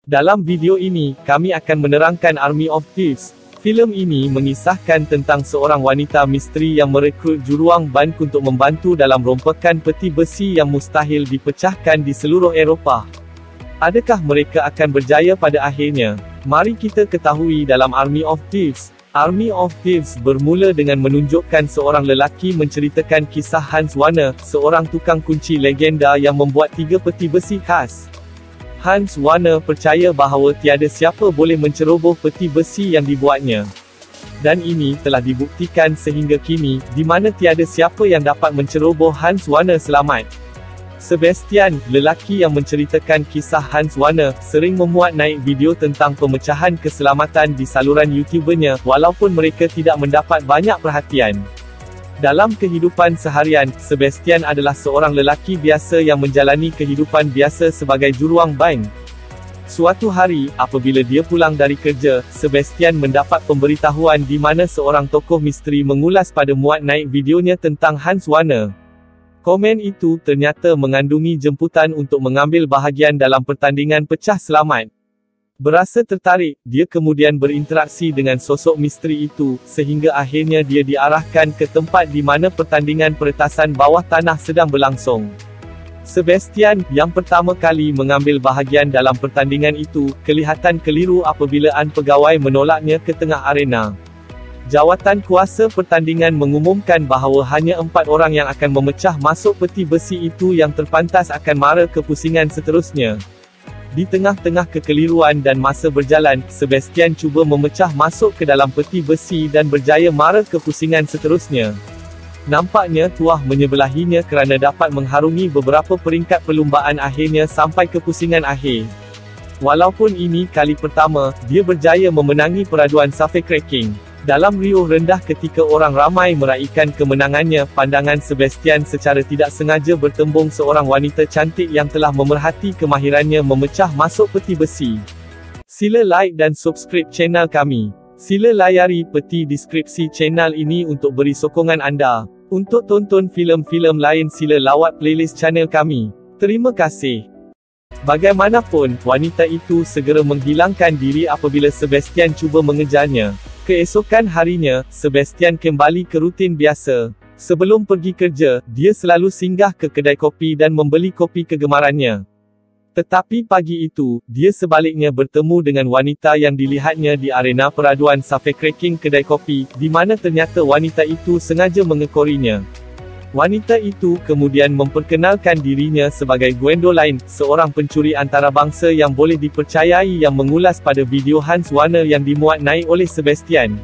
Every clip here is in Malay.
Dalam video ini, kami akan menerangkan Army of Thieves. Filem ini mengisahkan tentang seorang wanita misteri yang merekrut juruang ban untuk membantu dalam rompekan peti besi yang mustahil dipecahkan di seluruh Eropah. Adakah mereka akan berjaya pada akhirnya? Mari kita ketahui dalam Army of Thieves. Army of Thieves bermula dengan menunjukkan seorang lelaki menceritakan kisah Hans Werner, seorang tukang kunci legenda yang membuat 3 peti besi khas. Hans Werner percaya bahawa tiada siapa boleh menceroboh peti besi yang dibuatnya. Dan ini telah dibuktikan sehingga kini, di mana tiada siapa yang dapat menceroboh Hans Werner selamat. Sebastian, lelaki yang menceritakan kisah Hans Werner, sering memuat naik video tentang pemecahan keselamatan di saluran YouTubernya, walaupun mereka tidak mendapat banyak perhatian. Dalam kehidupan seharian, Sebastian adalah seorang lelaki biasa yang menjalani kehidupan biasa sebagai juruang ban. Suatu hari, apabila dia pulang dari kerja, Sebastian mendapat pemberitahuan di mana seorang tokoh misteri mengulas pada muat naik videonya tentang Hans Werner. Komen itu ternyata mengandungi jemputan untuk mengambil bahagian dalam pertandingan pecah selamat. Berasa tertarik, dia kemudian berinteraksi dengan sosok misteri itu, sehingga akhirnya dia diarahkan ke tempat di mana pertandingan peretasan bawah tanah sedang berlangsung. Sebastian, yang pertama kali mengambil bahagian dalam pertandingan itu, kelihatan keliru apabila pegawai menolaknya ke tengah arena. Jawatan kuasa pertandingan mengumumkan bahawa hanya 4 orang yang akan memecah masuk peti besi itu yang terpantas akan mara ke pusingan seterusnya. Di tengah-tengah kekeliruan dan masa berjalan, Sebastian cuba memecah masuk ke dalam peti besi dan berjaya mara ke pusingan seterusnya. Nampaknya tuah menyebelahinya kerana dapat mengharungi beberapa peringkat perlumbaan akhirnya sampai ke pusingan akhir. Walaupun ini kali pertama, dia berjaya memenangi peraduan safecracking. Dalam riuh rendah ketika orang ramai meraihkan kemenangannya, pandangan Sebastian secara tidak sengaja bertembung seorang wanita cantik yang telah memerhati kemahirannya memecah masuk peti besi. Sila like dan subscribe channel kami. Sila layari peti deskripsi channel ini untuk beri sokongan anda. Untuk tonton filem-filem lain sila lawat playlist channel kami. Terima kasih. Bagaimanapun, wanita itu segera menghilangkan diri apabila Sebastian cuba mengejarnya. Keesokan harinya, Sebastian kembali ke rutin biasa. Sebelum pergi kerja, dia selalu singgah ke kedai kopi dan membeli kopi kegemarannya. Tetapi pagi itu, dia sebaliknya bertemu dengan wanita yang dilihatnya di arena peraduan safecracking kedai kopi, di mana ternyata wanita itu sengaja mengekorinya. Wanita itu kemudian memperkenalkan dirinya sebagai Gwendoline, seorang pencuri antarabangsa yang boleh dipercayai yang mengulas pada video Hans Werner yang dimuat naik oleh Sebastian.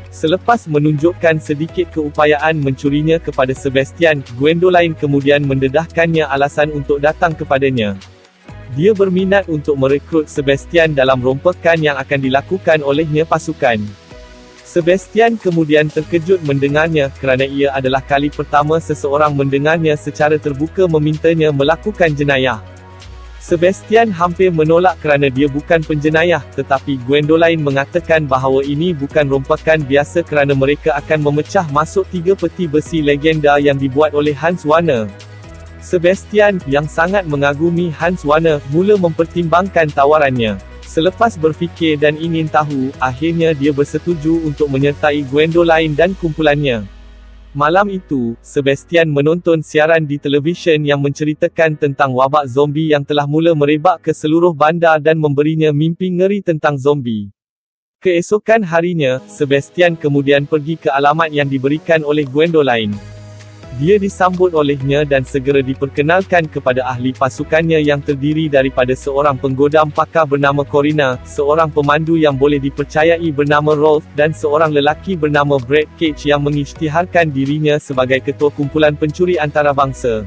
Selepas menunjukkan sedikit keupayaan mencurinya kepada Sebastian, Gwendoline kemudian mendedahkannya alasan untuk datang kepadanya. Dia berminat untuk merekrut Sebastian dalam rompekan yang akan dilakukan olehnya pasukan. Sebastian kemudian terkejut mendengarnya, kerana ia adalah kali pertama seseorang mendengarnya secara terbuka memintanya melakukan jenayah. Sebastian hampir menolak kerana dia bukan penjenayah, tetapi Gwendoline mengatakan bahawa ini bukan rompekan biasa kerana mereka akan memecah masuk 3 peti besi legenda yang dibuat oleh Hans Werner. Sebastian, yang sangat mengagumi Hans Werner, mula mempertimbangkan tawarannya. Selepas berfikir dan ingin tahu, akhirnya dia bersetuju untuk menyertai Gwendoline dan kumpulannya. Malam itu, Sebastian menonton siaran di televisyen yang menceritakan tentang wabak zombie yang telah mula merebak ke seluruh bandar dan memberinya mimpi ngeri tentang zombie. Keesokan harinya, Sebastian kemudian pergi ke alamat yang diberikan oleh Gwendoline. Dia disambut olehnya dan segera diperkenalkan kepada ahli pasukannya yang terdiri daripada seorang penggodam pakar bernama Corina, seorang pemandu yang boleh dipercayai bernama Rolf, dan seorang lelaki bernama Brad Cage yang mengisytiharkan dirinya sebagai ketua kumpulan pencuri antarabangsa.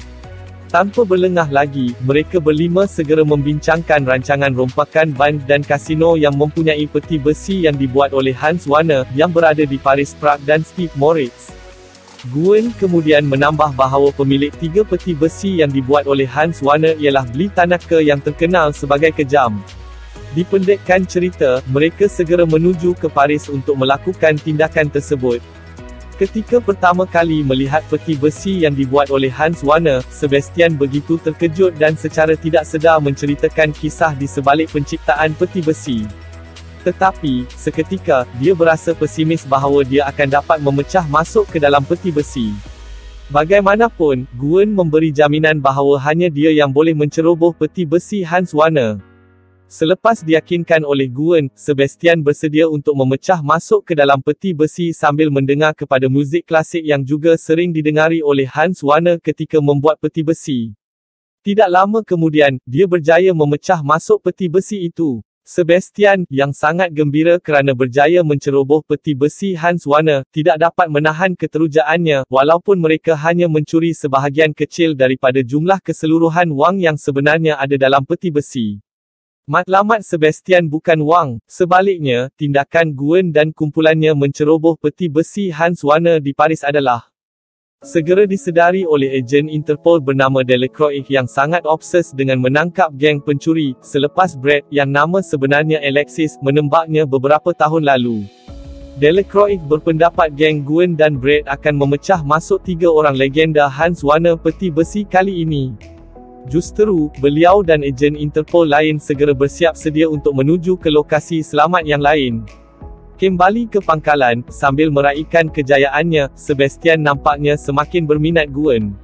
Tanpa berlengah lagi, mereka berlima segera membincangkan rancangan rompakan ban dan kasino yang mempunyai peti besi yang dibuat oleh Hans Werner, yang berada di Paris Prague dan Steve Moritz. Gwen kemudian menambah bahawa pemilik 3 peti besi yang dibuat oleh Hans Werner ialah Bli Tanaka yang terkenal sebagai kejam. Dipendekkan cerita, mereka segera menuju ke Paris untuk melakukan tindakan tersebut. Ketika pertama kali melihat peti besi yang dibuat oleh Hans Werner, Sebastian begitu terkejut dan secara tidak sedar menceritakan kisah di sebalik penciptaan peti besi. Tetapi, seketika, dia berasa pesimis bahawa dia akan dapat memecah masuk ke dalam peti besi. Bagaimanapun, Gwen memberi jaminan bahawa hanya dia yang boleh menceroboh peti besi Hans Werner. Selepas diyakinkan oleh Gwen, Sebastian bersedia untuk memecah masuk ke dalam peti besi sambil mendengar kepada muzik klasik yang juga sering didengari oleh Hans Werner ketika membuat peti besi. Tidak lama kemudian, dia berjaya memecah masuk peti besi itu. Sebastian, yang sangat gembira kerana berjaya menceroboh peti besi Hans Werner, tidak dapat menahan keterujaannya, walaupun mereka hanya mencuri sebahagian kecil daripada jumlah keseluruhan wang yang sebenarnya ada dalam peti besi. Matlamat Sebastian bukan wang, sebaliknya, tindakan Gwen dan kumpulannya menceroboh peti besi Hans Werner di Paris adalah segera disedari oleh ejen Interpol bernama Delacroix yang sangat obses dengan menangkap geng pencuri, selepas Brett, yang nama sebenarnya Alexis, menembaknya beberapa tahun lalu. Delacroix berpendapat geng Gwen dan Brett akan memecah masuk 3 orang legenda Hans Werner peti besi kali ini. Justeru, beliau dan ejen Interpol lain segera bersiap sedia untuk menuju ke lokasi selamat yang lain. Kembali ke pangkalan, sambil meraihkan kejayaannya, Sebastian nampaknya semakin berminat Gwen.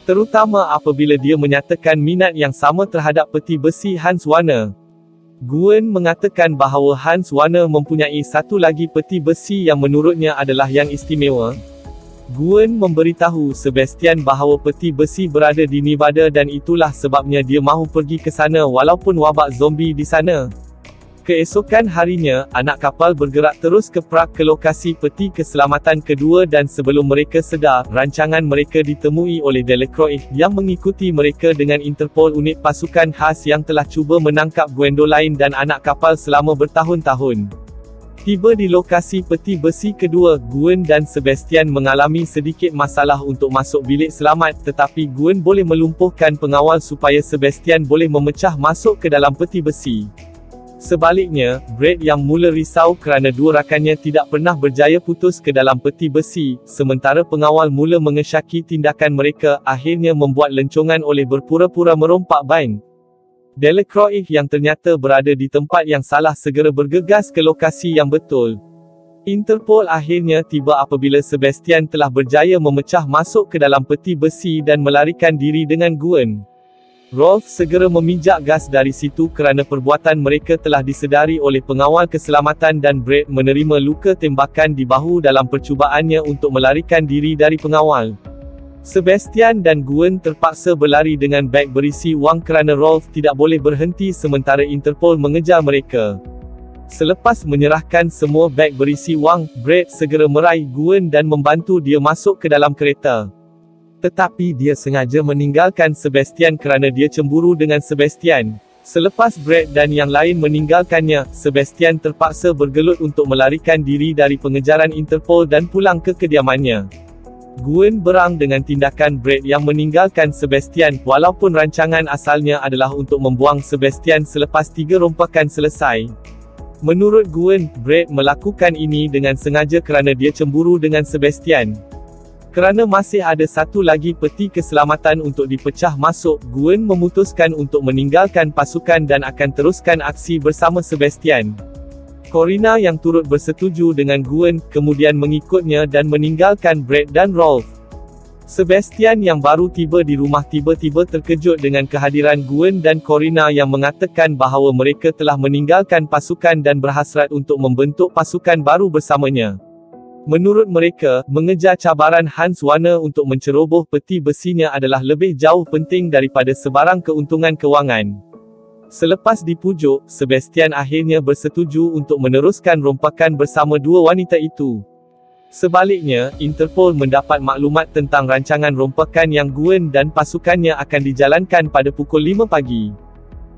Terutama apabila dia menyatakan minat yang sama terhadap peti besi Hans Werner. Gwen mengatakan bahawa Hans Werner mempunyai satu lagi peti besi yang menurutnya adalah yang istimewa. Gwen memberitahu Sebastian bahawa peti besi berada di Nevada dan itulah sebabnya dia mahu pergi ke sana walaupun wabak zombie di sana. Keesokan harinya, anak kapal bergerak terus ke Prague ke lokasi peti keselamatan kedua dan sebelum mereka sedar, rancangan mereka ditemui oleh Delacroix, yang mengikuti mereka dengan Interpol unit pasukan khas yang telah cuba menangkap Gwendoline dan anak kapal selama bertahun-tahun. Tiba di lokasi peti besi kedua, Gwen dan Sebastian mengalami sedikit masalah untuk masuk bilik selamat, tetapi Gwen boleh melumpuhkan pengawal supaya Sebastian boleh memecah masuk ke dalam peti besi. Sebaliknya, Brett yang mula risau kerana dua rakannya tidak pernah berjaya putus ke dalam peti besi, sementara pengawal mula mengesyaki tindakan mereka, akhirnya membuat lencongan oleh berpura-pura merompak ban. Delacroix yang ternyata berada di tempat yang salah segera bergegas ke lokasi yang betul. Interpol akhirnya tiba apabila Sebastian telah berjaya memecah masuk ke dalam peti besi dan melarikan diri dengan Gwen. Rolf segera memijak gas dari situ kerana perbuatan mereka telah disedari oleh pengawal keselamatan dan Brett menerima luka tembakan di bahu dalam percubaannya untuk melarikan diri dari pengawal. Sebastian dan Gwen terpaksa berlari dengan beg berisi wang kerana Rolf tidak boleh berhenti sementara Interpol mengejar mereka. Selepas menyerahkan semua beg berisi wang, Brett segera meraih Gwen dan membantu dia masuk ke dalam kereta. Tetapi dia sengaja meninggalkan Sebastian kerana dia cemburu dengan Sebastian. Selepas Brett dan yang lain meninggalkannya, Sebastian terpaksa bergelut untuk melarikan diri dari pengejaran Interpol dan pulang ke kediamannya. Gwen berang dengan tindakan Brett yang meninggalkan Sebastian, walaupun rancangan asalnya adalah untuk membuang Sebastian selepas 3 rompakan selesai. Menurut Gwen, Brett melakukan ini dengan sengaja kerana dia cemburu dengan Sebastian. Kerana masih ada satu lagi peti keselamatan untuk dipecah masuk, Gwen memutuskan untuk meninggalkan pasukan dan akan teruskan aksi bersama Sebastian. Corina yang turut bersetuju dengan Gwen, kemudian mengikutnya dan meninggalkan Brett dan Rolf. Sebastian yang baru tiba di rumah tiba-tiba terkejut dengan kehadiran Gwen dan Corina yang mengatakan bahawa mereka telah meninggalkan pasukan dan berhasrat untuk membentuk pasukan baru bersamanya. Menurut mereka, mengejar cabaran Hans Werner untuk menceroboh peti besinya adalah lebih jauh penting daripada sebarang keuntungan kewangan. Selepas dipujuk, Sebastian akhirnya bersetuju untuk meneruskan rompakan bersama dua wanita itu. Sebaliknya, Interpol mendapat maklumat tentang rancangan rompakan yang Gwen dan pasukannya akan dijalankan pada pukul 5 pagi.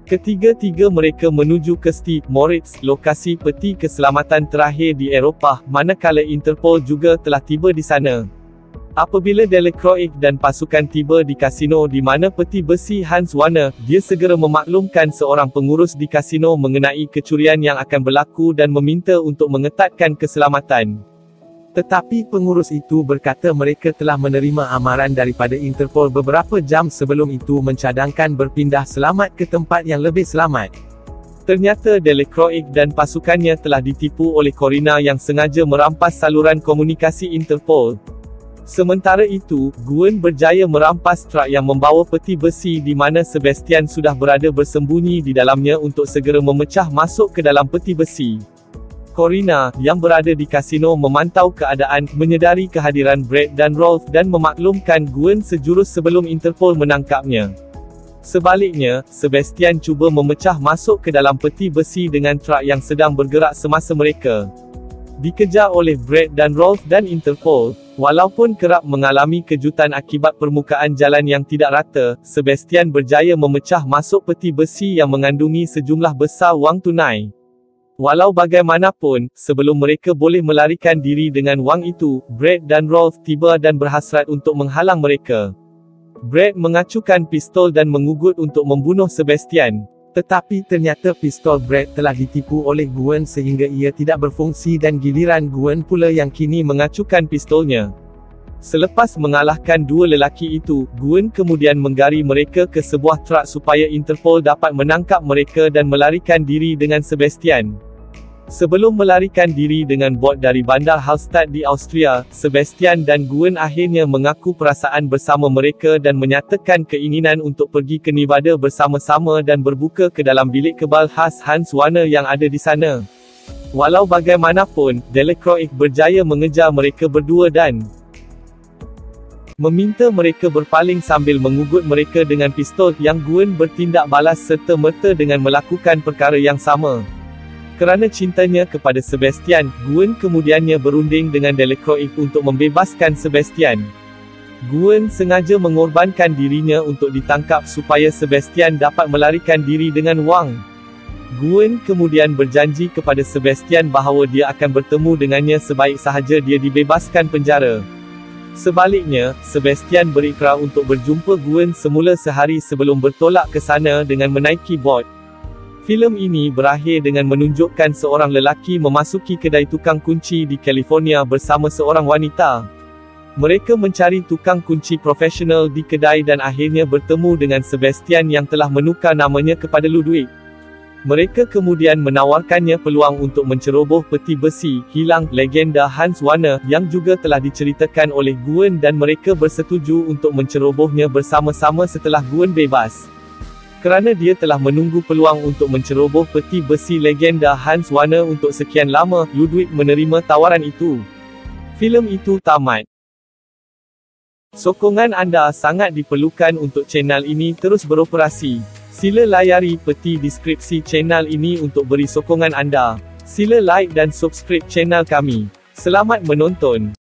Ketiga-tiga mereka menuju ke St. Moritz, lokasi peti keselamatan terakhir di Eropah, manakala Interpol juga telah tiba di sana. Apabila Delacroix dan pasukan tiba di kasino di mana peti besi Hans Werner, dia segera memaklumkan seorang pengurus di kasino mengenai kecurian yang akan berlaku dan meminta untuk mengetatkan keselamatan. Tetapi pengurus itu berkata mereka telah menerima amaran daripada Interpol beberapa jam sebelum itu mencadangkan berpindah selamat ke tempat yang lebih selamat. Ternyata Delacroix dan pasukannya telah ditipu oleh Corina yang sengaja merampas saluran komunikasi Interpol. Sementara itu, Gwen berjaya merampas truk yang membawa peti besi di mana Sebastian sudah berada bersembunyi di dalamnya untuk segera memecah masuk ke dalam peti besi. Corina, yang berada di kasino memantau keadaan, menyedari kehadiran Brad dan Rolf dan memaklumkan Gwen sejurus sebelum Interpol menangkapnya. Sebaliknya, Sebastian cuba memecah masuk ke dalam peti besi dengan truk yang sedang bergerak semasa mereka dikejar oleh Brad dan Rolf dan Interpol. Walaupun kerap mengalami kejutan akibat permukaan jalan yang tidak rata, Sebastian berjaya memecah masuk peti besi yang mengandungi sejumlah besar wang tunai. Walau bagaimanapun, sebelum mereka boleh melarikan diri dengan wang itu, Brad dan Rolf tiba dan berhasrat untuk menghalang mereka. Brad mengacukan pistol dan mengugut untuk membunuh Sebastian. Tetapi ternyata pistol Brad telah ditipu oleh Gwen sehingga ia tidak berfungsi dan giliran Gwen pula yang kini mengacukan pistolnya. Selepas mengalahkan dua lelaki itu, Gwen kemudian menggari mereka ke sebuah truk supaya Interpol dapat menangkap mereka dan melarikan diri dengan Sebastian. Sebelum melarikan diri dengan bot dari bandar Hallstatt di Austria, Sebastian dan Gwen akhirnya mengaku perasaan bersama mereka dan menyatakan keinginan untuk pergi ke Nevada bersama-sama dan berbuka ke dalam bilik kebal khas Hans Werner yang ada di sana. Walau bagaimanapun, Delacroix berjaya mengejar mereka berdua dan meminta mereka berpaling sambil mengugut mereka dengan pistol, yang Gwen bertindak balas serta-merta dengan melakukan perkara yang sama. Kerana cintanya kepada Sebastian, Gwen kemudiannya berunding dengan Delacroix untuk membebaskan Sebastian. Gwen sengaja mengorbankan dirinya untuk ditangkap supaya Sebastian dapat melarikan diri dengan wang. Gwen kemudian berjanji kepada Sebastian bahawa dia akan bertemu dengannya sebaik sahaja dia dibebaskan penjara. Sebaliknya, Sebastian berikrar untuk berjumpa Gwen semula sehari sebelum bertolak ke sana dengan menaiki bot. Filem ini berakhir dengan menunjukkan seorang lelaki memasuki kedai tukang kunci di California bersama seorang wanita. Mereka mencari tukang kunci profesional di kedai dan akhirnya bertemu dengan Sebastian yang telah menukar namanya kepada Ludwig. Mereka kemudian menawarkannya peluang untuk menceroboh peti besi hilang legenda Hans Werner yang juga telah diceritakan oleh Gwen dan mereka bersetuju untuk mencerobohnya bersama-sama setelah Gwen bebas. Kerana dia telah menunggu peluang untuk menceroboh peti besi legenda Hans Werner untuk sekian lama, Ludwig menerima tawaran itu. Filem itu tamat. Sokongan anda sangat diperlukan untuk channel ini terus beroperasi. Sila layari peti deskripsi channel ini untuk beri sokongan anda. Sila like dan subscribe channel kami. Selamat menonton.